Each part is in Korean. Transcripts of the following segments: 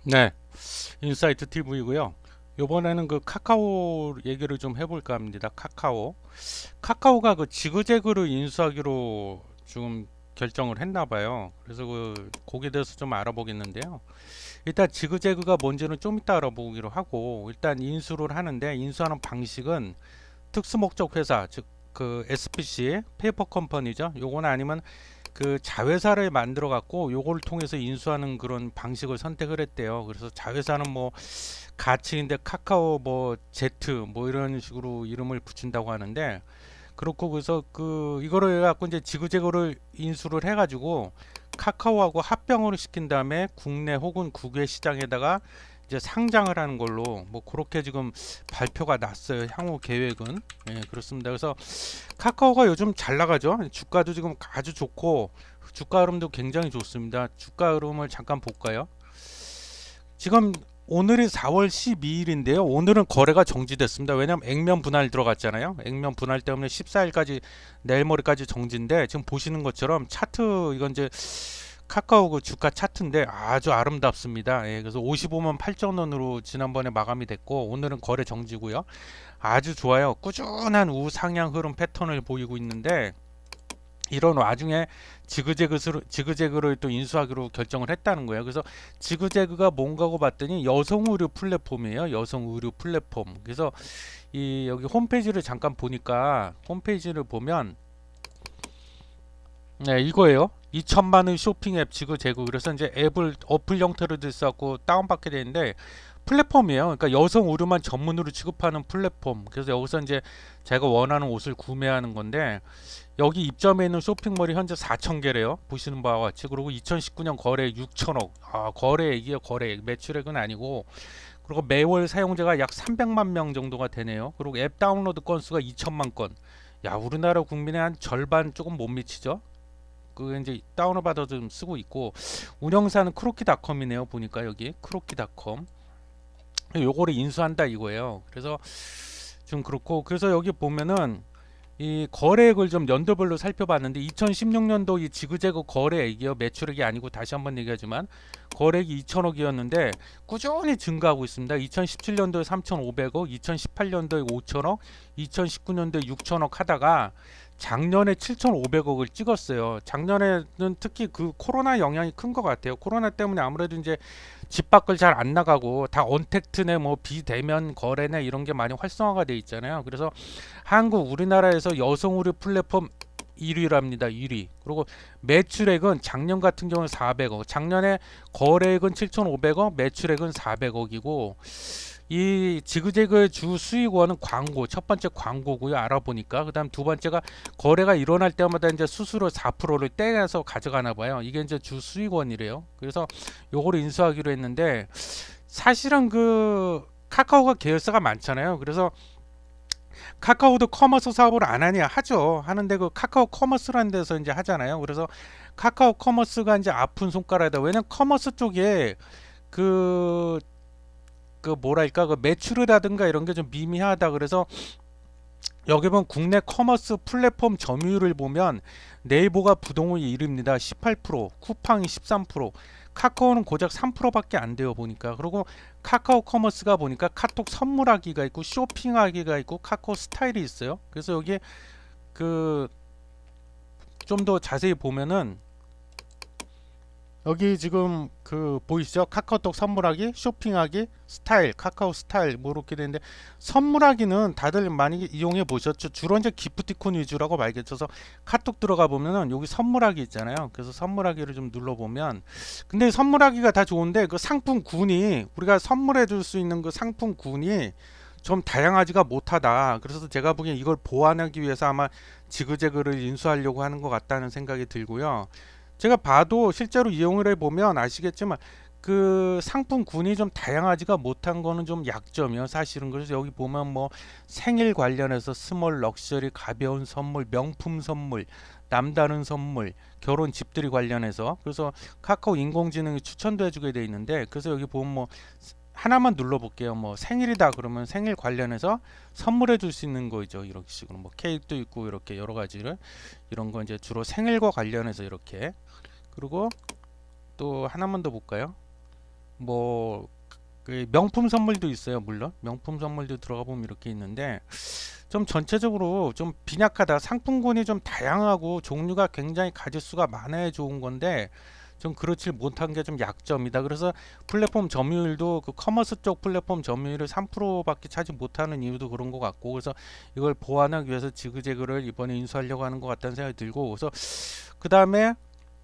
네, 인사이트 TV고요. 요번에는 그 카카오 얘기를 좀 해볼까 합니다. 카카오가 그 지그재그를 인수하기로 좀 결정을 했나 봐요. 그래서 거기에 대해서 좀 알아보겠는데요. 일단 지그재그가 뭔지는 좀 이따 알아보기로 하고, 일단 인수를 하는데, 인수하는 방식은 특수목적 회사, 즉 그 SPC 페이퍼 컴퍼니죠. 요거는 아니면 그 자회사를 만들어 갖고 요걸 통해서 인수하는 그런 방식을 선택을 했대요. 그래서 자회사는 뭐 가칭인데 카카오 뭐 제트 뭐 이런 식으로 이름을 붙인다고 하는데, 그렇고 그래서 그 이거를 해 갖고 이제 지그재그를 인수를 해 가지고 카카오하고 합병을 시킨 다음에 국내 혹은 국외 시장에다가 이제 상장을 하는 걸로 뭐 그렇게 지금 발표가 났어요. 향후 계획은. 예, 그렇습니다. 그래서 카카오가 요즘 잘 나가죠. 주가도 지금 아주 좋고 주가 흐름도 굉장히 좋습니다. 주가 흐름을 잠깐 볼까요? 지금 오늘이 4월 12일인데요. 오늘은 거래가 정지됐습니다. 왜냐하면 액면 분할 들어갔잖아요. 액면 분할 때문에 14일까지 내일 모레까지 정지인데, 지금 보시는 것처럼 차트, 이건 이제 카카오 그 주가 차트인데 아주 아름답습니다. 예, 그래서 55만 8천 원으로 지난번에 마감이 됐고, 오늘은 거래 정지고요. 아주 좋아요. 꾸준한 우상향 흐름 패턴을 보이고 있는데, 이런 와중에 지그재그를 또 인수하기로 결정을 했다는 거예요. 그래서 지그재그가 뭔가고 봤더니 여성 의류 플랫폼이에요. 여성 의류 플랫폼. 그래서 이 여기 홈페이지를 잠깐 보니까, 홈페이지를 보면 네, 이거예요. 2천만 의 쇼핑 앱 지그재그. 그래서 이제 앱을 어플 형태로 돼갖고 다운받게 되는데, 플랫폼이에요. 그러니까 여성 의류만 전문으로 취급하는 플랫폼. 그래서 여기서 이제 제가 원하는 옷을 구매하는 건데, 여기 입점해 있는 쇼핑몰이 현재 4천 개래요. 보시는 바와 같이. 그리고 2019년 거래 6천억. 아, 거래액이요, 거래액. 매출액은 아니고. 그리고 매월 사용자가 약 300만 명 정도가 되네요. 그리고 앱 다운로드 건수가 2천만 건. 야, 우리나라 국민의 한 절반 조금 못 미치죠. 그 이제 다운을 받아 좀 쓰고 있고, 운영사는 크로키닷컴이네요. 보니까 여기 크로키닷컴. 요거를 인수한다 이거예요. 그래서 좀 그렇고, 그래서 여기 보면은 이 거래액을 좀 연도별로 살펴봤는데, 2016년도 이 지그재그 거래액이요, 매출액이 아니고, 다시 한번 얘기하지만 거래액이 2천억이었는데 꾸준히 증가하고 있습니다. 2017년도에 3,500억, 2018년도에 5천억, 2019년도에 6천억 하다가 작년에 7,500억을 찍었어요. 작년에는 특히 그 코로나 영향이 큰 것 같아요. 코로나 때문에 아무래도 이제 집 밖을 잘 안 나가고 다 언택트네 뭐 비대면 거래네 이런 게 많이 활성화가 돼 있잖아요. 그래서 우리나라에서 여성 의류 플랫폼 1위랍니다. 1위. 그리고 매출액은 작년 같은 경우는 400억. 작년에 거래액은 7,500억, 매출액은 400억이고, 이 지그재그의 주 수익원은 광고, 첫 번째 광고고요. 알아보니까. 그다음 두 번째가 거래가 일어날 때마다 이제 수수료 4%를 떼서 가져가나 봐요. 이게 이제 주 수익원이래요. 그래서 요거를 인수하기로 했는데, 사실은 그 카카오가 계열사가 많잖아요. 그래서 카카오도 커머스 사업을 안 하냐 하죠. 하는데 그 카카오 커머스라는 데서 이제 하잖아요. 그래서 카카오 커머스가 이제 아픈 손가락이다. 왜냐면 커머스 쪽에 그 뭐랄까 그 매출이라든가 이런 게 좀 미미하다. 그래서 여기 보면 국내 커머스 플랫폼 점유율을 보면 네이버가 부동의 1위입니다. 18%, 쿠팡이 13%, 카카오는 고작 3%밖에 안 돼요 보니까. 그리고 카카오 커머스가 보니까 카톡 선물하기가 있고 쇼핑하기가 있고 카카오 스타일이 있어요. 그래서 여기 그 좀 더 자세히 보면은 여기 지금 그 보이시죠? 카카오톡 선물하기, 쇼핑하기, 스타일, 카카오 스타일 뭐 이렇게 되는데, 선물하기는 다들 많이 이용해 보셨죠? 주로 이제 기프티콘 위주라고 말겠어서 카톡 들어가 보면은 여기 선물하기 있잖아요. 그래서 선물하기를 좀 눌러 보면, 근데 선물하기가 다 좋은데 그 상품군이, 우리가 선물해 줄 수 있는 그 상품군이 좀 다양하지가 못하다. 그래서 제가 보기엔 이걸 보완하기 위해서 아마 지그재그를 인수하려고 하는 것 같다는 생각이 들고요. 제가 봐도 실제로 이용을 해보면 아시겠지만 그 상품군이 좀 다양하지가 못한 거는 좀 약점이요 사실은. 그래서 여기 보면 뭐 생일 관련해서 스몰 럭셔리 가벼운 선물, 명품 선물, 남다른 선물, 결혼 집들이 관련해서, 그래서 카카오 인공지능이 추천도 해주게 돼 있는데, 그래서 여기 보면 뭐 하나만 눌러볼게요. 뭐 생일이다 그러면 생일 관련해서 선물해 줄 수 있는 거죠. 이런 식으로 뭐 케이크도 있고 이렇게 여러 가지를, 이런 거 이제 주로 생일과 관련해서 이렇게. 그리고 또 하나만 더 볼까요? 뭐 그 명품 선물도 있어요. 물론 명품 선물도 들어가 보면 이렇게 있는데 좀 전체적으로 좀 빈약하다. 상품군이 좀 다양하고 종류가 굉장히 가짓수가 많아야 좋은 건데 좀 그렇지 못한 게 좀 약점이다. 그래서 플랫폼 점유율도 그 커머스 쪽 플랫폼 점유율을 3%밖에 차지 못하는 이유도 그런 것 같고, 그래서 이걸 보완하기 위해서 지그재그를 이번에 인수하려고 하는 것 같다는 생각이 들고, 그래서 그 다음에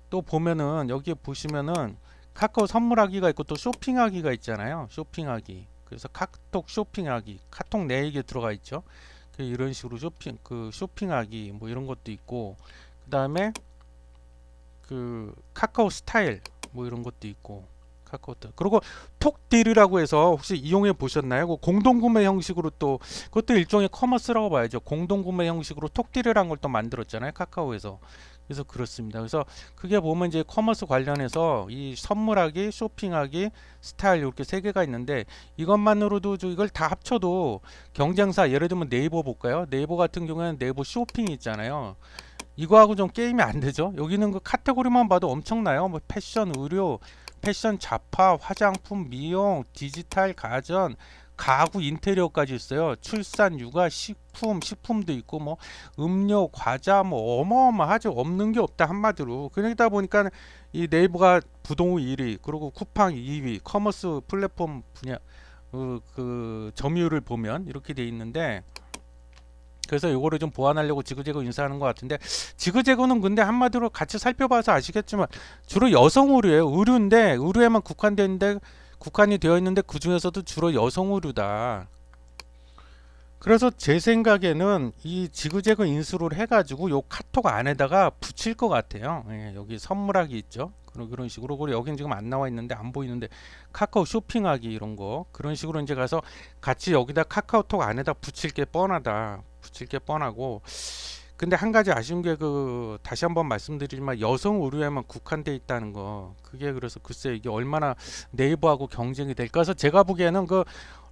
또 보면은 여기 보시면은 카카오 선물하기가 있고 또 쇼핑하기가 있잖아요. 쇼핑하기. 그래서 카톡 쇼핑하기, 카톡 내에 이게 들어가 있죠. 이런 식으로 쇼핑하기 뭐 이런 것도 있고, 그 다음에 그 카카오 스타일 뭐 이런 것도 있고, 카카오톡. 그리고 톡딜이라고 해서 혹시 이용해 보셨나요? 그 공동구매 형식으로 또 그것도 일종의 커머스라고 봐야죠. 공동구매 형식으로 톡딜이라는 걸 또 만들었잖아요, 카카오에서. 그래서 그렇습니다. 그래서 그게 보면 이제 커머스 관련해서 이 선물하기, 쇼핑하기, 스타일 이렇게 세 개가 있는데, 이것만으로도 이걸 다 합쳐도 경쟁사, 예를 들면 네이버 볼까요? 네이버 같은 경우에는 네이버 쇼핑이 있잖아요. 이거하고 좀 게임이 안 되죠. 여기는 그 카테고리만 봐도 엄청나요. 뭐 패션, 의료, 패션, 잡화, 화장품, 미용, 디지털, 가전, 가구, 인테리어까지 있어요. 출산, 육아, 식품, 식품도 있고 뭐 음료, 과자 뭐 어마어마하죠. 없는 게 없다 한마디로. 그러다 보니까 이 네이버가 부동의 1위, 그리고 쿠팡 2위, 커머스 플랫폼 분야 그 점유율을 보면 이렇게 돼 있는데, 그래서 요거를 좀 보완하려고 지그재그 인사하는 것 같은데, 지그재그는 근데 한마디로 같이 살펴봐서 아시겠지만 주로 여성 의류예요. 의류인데 의류에만 국한이 되어 있는데 그 중에서도 주로 여성 의류다. 그래서 제 생각에는 이 지그재그 인수를 해가지고 요 카톡 안에다가 붙일 것 같아요. 예, 여기 선물하기 있죠. 그런 식으로. 그리고 여긴 지금 안 나와 있는데 안 보이는데 카카오 쇼핑하기 이런 거 그런 식으로 이제 가서 같이 여기다 카카오톡 안에다 붙일 게 뻔하다. 붙일 게 뻔하고, 근데 한 가지 아쉬운 게 그 다시 한번 말씀드리지만 여성 의류에만 국한돼 있다는 거, 그게 그래서 글쎄 이게 얼마나 네이버하고 경쟁이 될까. 해서 제가 보기에는 그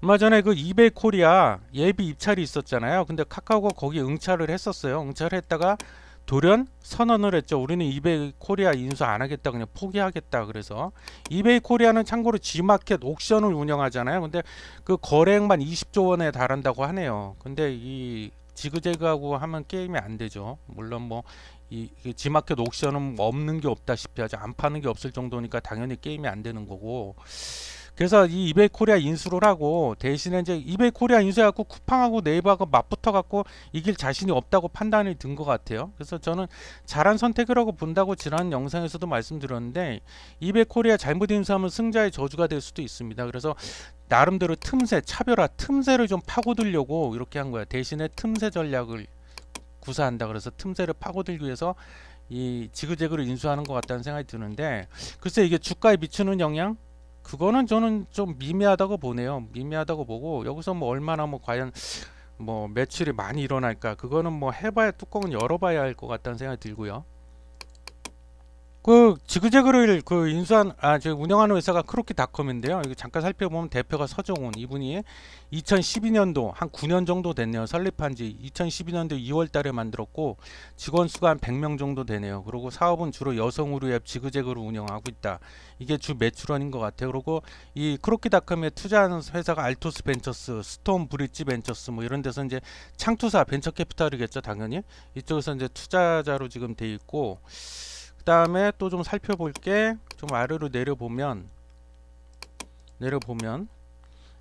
얼마 전에 그 이베이 코리아 예비 입찰이 있었잖아요. 근데 카카오가 거기 응찰을 했었어요. 응찰을 했다가 돌연 선언을 했죠. 우리는 이베이 코리아 인수 안 하겠다, 그냥 포기하겠다. 그래서 이베이 코리아는 참고로 G마켓 옥션을 운영하잖아요. 근데 그 거래액만 20조 원에 달한다고 하네요. 근데 이 지그재그하고 하면 게임이 안 되죠. 물론 뭐 이 G마켓 옥션은 뭐 없는 게 없다시피 하죠. 안 파는 게 없을 정도니까 당연히 게임이 안 되는 거고. 그래서 이 이베이 코리아 인수를 하고 대신에 이제 이베이 코리아 인수해갖고 쿠팡하고 네이버하고 맞붙어갖고 이길 자신이 없다고 판단이 든 것 같아요. 그래서 저는 잘한 선택이라고 본다고 지난 영상에서도 말씀드렸는데, 이베이 코리아 잘못 인수하면 승자의 저주가 될 수도 있습니다. 그래서 나름대로 틈새, 차별화, 틈새를 좀 파고들려고 이렇게 한 거야. 대신에 틈새 전략을 구사한다. 그래서 틈새를 파고들기 위해서 이 지그재그를 인수하는 것 같다는 생각이 드는데, 글쎄 이게 주가에 미치는 영향? 그거는 저는 좀 미미하다고 보네요. 미미하다고 보고, 여기서 뭐 얼마나 뭐 과연 뭐 매출이 많이 일어날까, 그거는 뭐 해봐야, 뚜껑은 열어봐야 할 것 같다는 생각이 들고요. 그 지그재그를 그 인수한 저 운영하는 회사가 크로키닷컴인데요. 이거 잠깐 살펴보면 대표가 서정훈, 이분이 2012년도 한 9년 정도 됐네요. 설립한 지 2012년도 2월 달에 만들었고 직원 수가 한 100명 정도 되네요. 그리고 사업은 주로 여성 의류 앱 지그재그를 운영하고 있다. 이게 주 매출원인 것 같아요. 그리고 이 크로키닷컴에 투자하는 회사가 알토스 벤처스, 스톤 브릿지 벤처스 뭐 이런 데서 이제 창투사 벤처 캐피탈이겠죠, 당연히. 이쪽에서 이제 투자자로 지금 돼 있고, 그 다음에 또 좀 살펴볼 게, 좀 아래로 내려보면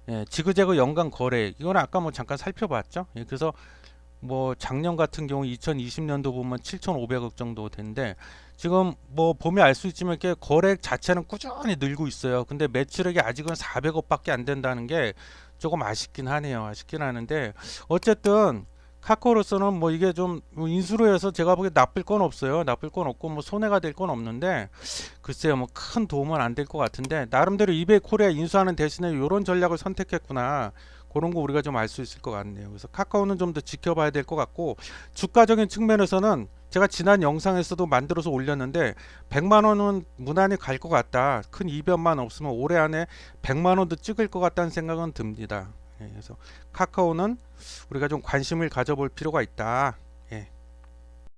예, 지그재그 연간 거래액, 이거는 아까 뭐 잠깐 살펴봤죠. 예, 그래서 뭐 작년 같은 경우 2020년도 보면 7,500억 정도 된데, 지금 뭐 보면 알 수 있지만 이렇게 거래액 자체는 꾸준히 늘고 있어요. 근데 매출액이 아직은 400억밖에 안 된다는 게 조금 아쉽긴 하네요. 아쉽긴 하는데 어쨌든 카카오로서는 뭐 이게 좀 인수로 해서 제가 보기에 나쁠 건 없어요. 나쁠 건 없고 뭐 손해가 될 건 없는데, 글쎄요 뭐 큰 도움은 안 될 것 같은데, 나름대로 이베이 코리아 인수하는 대신에 이런 전략을 선택했구나, 그런 거 우리가 좀 알 수 있을 것 같네요. 그래서 카카오는 좀 더 지켜봐야 될 것 같고, 주가적인 측면에서는 제가 지난 영상에서도 만들어서 올렸는데 100만 원은 무난히 갈 것 같다. 큰 이변만 없으면 올해 안에 100만 원도 찍을 것 같다는 생각은 듭니다. 예, 그래서 카카오는 우리가 좀 관심을 가져볼 필요가 있다.